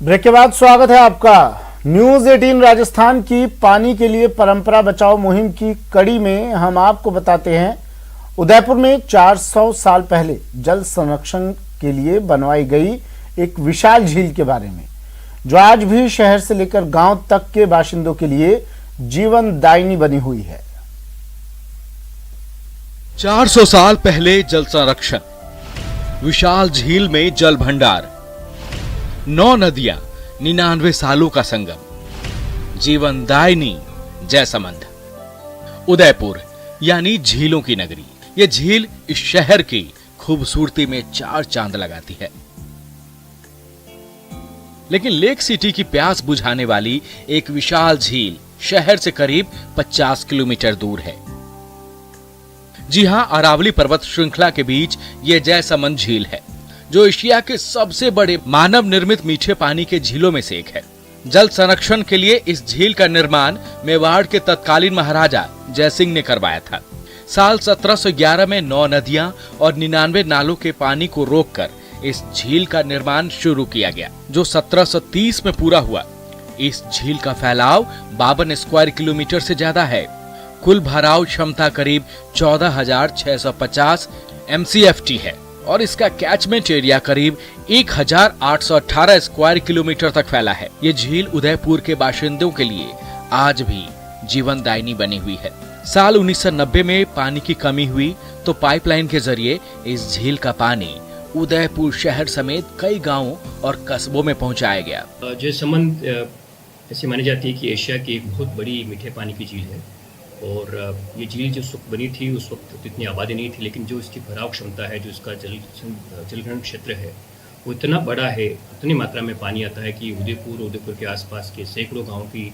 Break के बाद स्वागत है आपका। न्यूज 18 राजस्थान की पानी के लिए परंपरा बचाओ मुहिम की कड़ी में हम आपको बताते हैं उदयपुर में 400 साल पहले जल संरक्षण के लिए बनवाई गई एक विशाल झील के बारे में, जो आज भी शहर से लेकर गांव तक के बाशिंदों के लिए जीवनदायिनी बनी हुई है। 400 साल पहले जल संरक्षण, विशाल झील में जल भंडार, 9 नदियां, 99 सालों का संगम, जीवनदायिनी जयसमंद। उदयपुर यानी झीलों की नगरी। यह झील इस शहर की खूबसूरती में 4 चांद लगाती है। लेकिन लेक सिटी की प्यास बुझाने वाली एक विशाल झील शहर से करीब 50 किलोमीटर दूर है। जी हां, अरावली पर्वत श्रृंखला के बीच यह जयसमंद झील है, जो एशिया के सबसे बड़े मानव निर्मित मीठे पानी के झीलों में से एक है। जल संरक्षण के लिए इस झील का निर्माण मेवाड़ के तत्कालीन महाराजा जयसिंह ने करवाया था। साल 1711 में 9 नदियां और 99 नालों के पानी को रोककर इस झील का निर्माण शुरू किया गया, जो 1730 में पूरा हुआ। इस झील का फैलाव 52 स्क्वायर किलोमीटर से ज्यादा है। कुल भराव क्षमता करीब 14,650 MCFT है और इसका कैचमेंट एरिया करीब 1,818 स्क्वायर किलोमीटर तक फैला है। ये झील उदयपुर के बाशिंदों के लिए आज भी जीवनदायिनी बनी हुई है। साल 1990 में पानी की कमी हुई तो पाइपलाइन के जरिए इस झील का पानी उदयपुर शहर समेत कई गांवों और कस्बों में पहुंचाया गया। जयसमंद ऐसी मानी जाती है कि एशिया की एक बहुत बड़ी मीठे पानी की झील है और ये झील जिस वक्त बनी थी उस वक्त इतनी आबादी नहीं थी, लेकिन जो इसकी भराव क्षमता है, जो इसका जलग्रहण क्षेत्र है, वो इतना बड़ा है, इतनी मात्रा में पानी आता है कि उदयपुर के आसपास के सैकड़ों गाँव की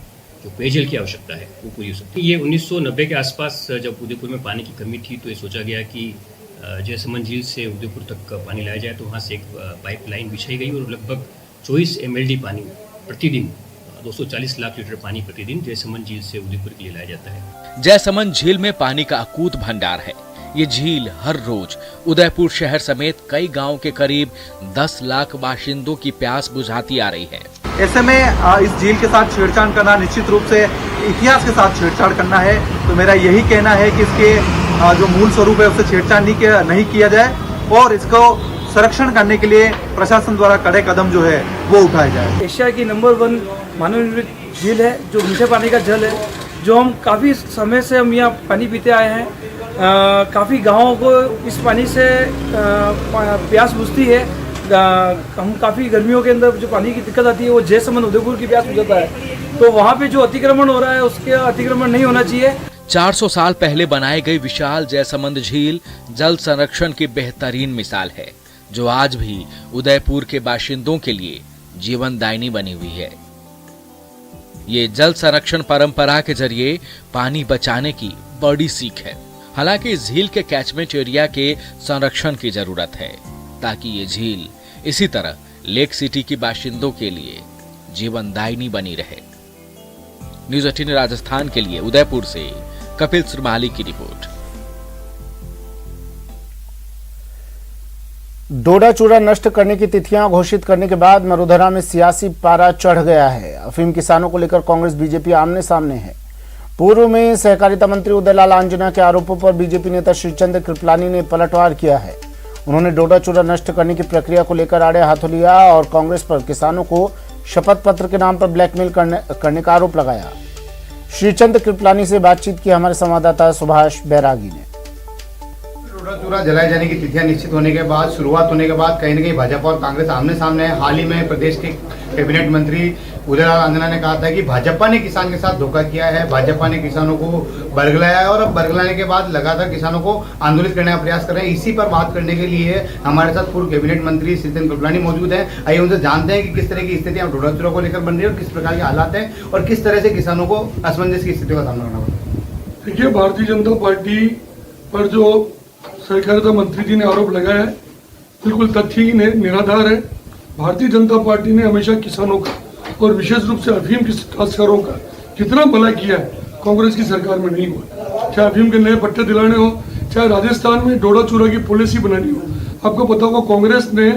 जो पेयजल की आवश्यकता है वो पूरी हो सकती है। ये 1990 के आसपास जब उदयपुर में पानी की कमी थी तो ये सोचा गया कि जयसमंद झील से उदयपुर तक पानी लाया जाए, तो वहाँ से एक पाइपलाइन बिछाई गई और लगभग 24 MLD पानी प्रतिदिन 240 लाख लीटर पानी प्रतिदिन जयसमंद झील से उदयपुर के लिए लाया जाता है। जयसमंद झील में पानी का अकूत भंडार है। ये झील हर रोज उदयपुर शहर समेत कई गांव के करीब 10 लाख बाशिंदों की प्यास बुझाती आ रही है। ऐसे में इस झील के साथ छेड़छाड़ करना निश्चित रूप से इतिहास के साथ छेड़छाड़ करना है। तो मेरा यही कहना है कि इसके जो मूल स्वरूप है उससे छेड़छाड़ नहीं किया जाए और इसको संरक्षण करने के लिए प्रशासन द्वारा कड़े कदम जो है वो उठाए जाए। एशिया की नंबर 1 मानव निर्मित झील है, जो मीठे पानी का जल है, जो हम काफ़ी समय से हम यहाँ पानी पीते आए हैं। काफ़ी गाँवों को इस पानी से प्यास बुझती है। हम काफ़ी गर्मियों के अंदर जो पानी की दिक्कत आती है वो जयसमंद उदयपुर की प्यास बुझाता है। तो वहाँ पे जो अतिक्रमण हो रहा है उसके अतिक्रमण नहीं होना चाहिए। 400 साल पहले बनाई गई विशाल जयसमंद झील जल संरक्षण की बेहतरीन मिसाल है, जो आज भी उदयपुर के बाशिंदों के लिए जीवनदायिनी बनी हुई है। ये जल संरक्षण परंपरा के जरिए पानी बचाने की बड़ी सीख है। हालांकि इस झील के कैचमेंट एरिया के संरक्षण की जरूरत है, ताकि ये झील इसी तरह लेक सिटी की बाशिंदों के लिए जीवनदायिनी बनी रहे। न्यूज 18 राजस्थान के लिए उदयपुर से कपिल श्रीमाली की रिपोर्ट। डोडा चूरा नष्ट करने की तिथियां घोषित करने के बाद मरुधरा में सियासी पारा चढ़ गया है। अफीम किसानों को लेकर कांग्रेस बीजेपी आमने सामने है। पूर्व में सहकारिता मंत्री उदयलाल आंजना के आरोपों पर बीजेपी नेता श्रीचंद कृपलानी ने पलटवार किया है। उन्होंने डोडा चूरा नष्ट करने की प्रक्रिया को लेकर आड़े हाथों लिया और कांग्रेस पर किसानों को शपथ पत्र के नाम पर ब्लैकमेल करने का आरोप लगाया। श्रीचंद कृपलानी से बातचीत की हमारे संवाददाता सुभाष बैरागी ने। डोडा चूरा जलाए जाने की तिथियां निश्चित होने के बाद, शुरुआत होने के बाद कहीं न कहीं भाजपा और कांग्रेस आमने सामने है। हाल ही में प्रदेश के कैबिनेट मंत्री उदयलाल आंजना ने कहा था कि भाजपा ने किसान के साथ धोखा किया है, भाजपा ने किसानों को बरगलाया है और अब बरगलाने के बाद लगातार किसानों को आंदोलित करने का प्रयास कर रहे हैं। इसी पर बात करने के लिए हमारे साथ पूर्व कैबिनेट मंत्री श्रीचंद कृपलानी मौजूद हैं। आइए उनसे जानते हैं कि किस तरह की स्थितियां डोडा चूरा को लेकर बन रही है और किस प्रकार के हालात हैं और किस तरह से किसानों को असमंजस की स्थिति का सामना करना पड़ता है। देखिए, भारतीय जनता पार्टी पर जो सहकारिता मंत्री जी ने आरोप लगाया है बिल्कुल तथ्यहीन है, निराधार है। भारतीय जनता पार्टी ने हमेशा किसानों का और विशेष रूप से अफीम के काश्तकारों का कितना भला किया है, कांग्रेस की सरकार में नहीं हुआ। चाहे अफीम के नए पट्टे दिलाने हो, चाहे राजस्थान में डोडा चूरा की पॉलिसी बनानी हो। आपको पता होगा कांग्रेस ने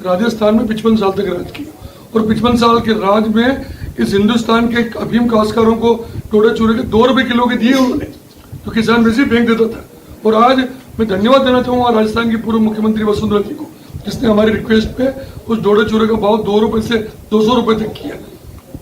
राजस्थान में 55 साल तक राज किया और 55 साल के राज में इस हिंदुस्तान के अफीम काश्तकारों को डोडा चूरे के 2 रुपए किलो के दिए उन्होंने, तो किसान वैसे ही फेंक देता था। और आज मैं धन्यवाद देना चाहूँगा राजस्थान की पूर्व मुख्यमंत्री वसुंधरा जी को, जिसने हमारी रिक्वेस्ट पे उस डोडा चूरे का भाव 2 रुपए से 200 रुपए तक किया,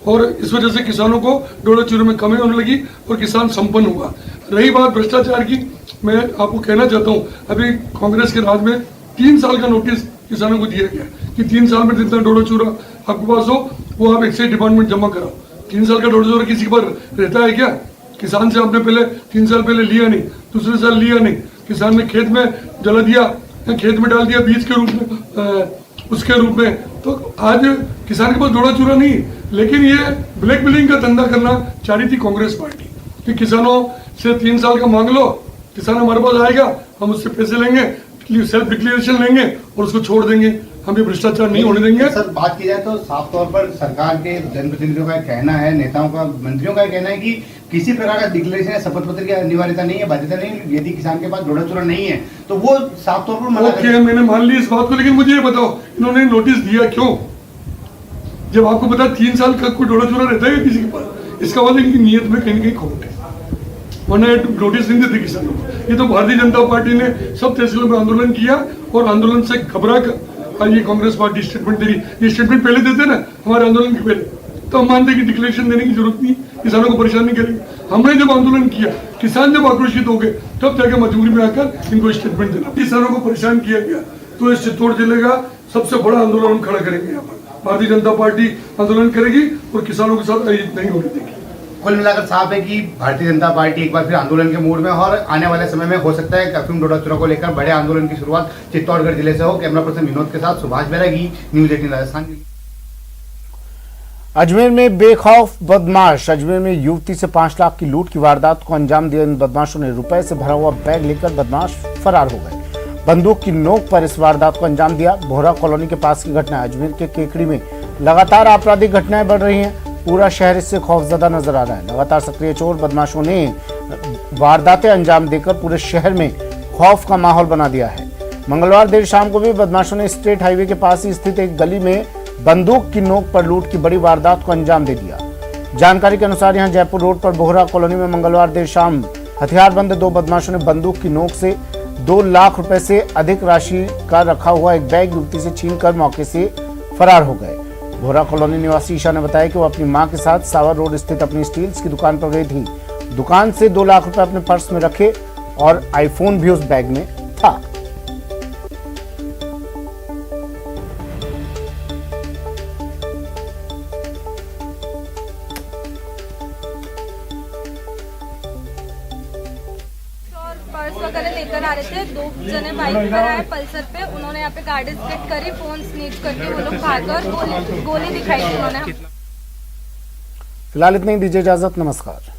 और इस वजह से किसानों को डोडा चूरे में कमी होने लगी और किसान संपन्न हुआ। रही बात भ्रष्टाचार की, मैं आपको कहना चाहता हूँ, अभी कांग्रेस के राज में 3 साल का नोटिस किसानों को दिया गया कि 3 साल में जितना डोडा चूरा आपके पास हो वो आप एक्साइज डिपार्टमेंट जमा कराओ। 3 साल का डोडा चूरा किसी के पास रहता है क्या? किसान से आपने पहले 3 साल पहले लिया नहीं, दूसरे साल लिया नहीं, किसान ने खेत में जला दिया या खेत में डाल दिया बीज के रूप में, उसके रूप में, तो आज किसान के पास डोडा चूरा नहीं। लेकिन ये ब्लैक बिलिंग का धंधा करना चाह रही थी कांग्रेस पार्टी कि किसानों से 3 साल का मांग लो, किसान हमारे पास आएगा, हम उससे पैसे लेंगे, सेल्फ डिक्लेरेशन लेंगे और उसको छोड़ देंगे, हम ये भ्रष्टाचार नहीं होने देंगे। सर, बात की जाए तो साफ तौर पर सरकार के जनप्रतिनिधियों का कहना है, नेताओं का, मंत्रियों का कहना है कि किसी प्रकार का डिक्लेरेशन या शपथ पत्र की अनिवार्यता नहीं है, बाध्यता नहीं है। यदि किसान के पास डोडा चूरा नहीं है तो वो साफ तौर पर मना कर। मैंने मान ली इस बात को, लेकिन मुझे ये बताओ इन्होंने नोटिस दिया क्यों? जब आपको पता 3 साल का कोई डोडा चूरा रहता है किसी के पास, इसका मतलब इनकी नीयत में कहीं न कहीं खोट है, वरना नोटिस नहीं देते किसानों को। ये तो भारतीय जनता पार्टी ने सब तहसीलों में आंदोलन किया और आंदोलन से घबरा कर ये कांग्रेस पार्टी स्टेटमेंट दे रही। ये स्टेटमेंट पहले देते ना हमारे आंदोलन के पहले, तो हम मानते कि डिक्लेरेशन देने की जरूरत नहीं, किसानों को परेशान नहीं करेंगे। हमने जब आंदोलन किया, किसान जब आक्रोशित हो गए, तब जाके मजबूरी में आकर इनको स्टेटमेंट देना। किसानों को परेशान किया गया तो इस चित्तौड़ जिले का सबसे बड़ा आंदोलन हम खड़ा करेंगे। यहाँ पर भारतीय जनता पार्टी आंदोलन करेगी और किसानों के साथ नहीं होने देगी। कुल मिलाकर साफ है कि भारतीय जनता पार्टी एक बार फिर आंदोलन के मूड में है और आने वाले समय में हो सकता है कि अफीम डोडा चूरा को लेकर बड़े आंदोलन की शुरुआत चित्तौड़गढ़ जिले से हो। कैमरा पर्सन विनोद के साथ सुभाष बैरागी, न्यूज 18 राजस्थान। अजमेर में बेखौफ बदमाश। अजमेर में युवती से 5 लाख की लूट की वारदात को अंजाम दिया इन बदमाशों ने। रुपए से भरा हुआ बैग लेकर बदमाश फरार हो गए। बंदूक की नोक पर इस वारदात को अंजाम दिया। बोहरा कॉलोनी के पास की घटना। अजमेर के केकड़ी में लगातार आपराधिक घटनाएं बढ़ रही हैं। पूरा शहर इससे खौफजदा नजर आ रहा है। लगातार सक्रिय चोर बदमाशों ने वारदातें अंजाम देकर पूरे शहर में खौफ का माहौल बना दिया है। मंगलवार देर शाम को भी बदमाशों ने स्टेट हाईवे के पास ही स्थित एक गली में बंदूक की नोक पर लूट की बड़ी वारदात को अंजाम दे दिया। जानकारी के अनुसार यहां जयपुर रोड पर बोहरा कॉलोनी में मंगलवार देर शाम हथियारबंद 2 बदमाशों ने बंदूक की नोक से 2 लाख रुपए से अधिक राशि का रखा हुआ एक बैग युवती से छीनकर मौके से फरार हो गए। बोहरा कॉलोनी निवासी ईशा ने बताया कि वो अपनी मां के साथ सावर रोड स्थित अपनी स्टील्स की दुकान पर गई थी। दुकान से 2 लाख रुपए अपने पर्स में रखे और आईफोन भी उस बैग में था। पर्स वगैरह लेकर आ रहे थे। 2 जने बाइक पर आए पल्सर पे, उन्होंने यहाँ पे गाड़ी स्किट करी, फोन स्नीच करके वो लोग भागकर गोली दिखाई थी उन्होंने। फिलहाल इतनी, दीजिए इजाजत, नमस्कार।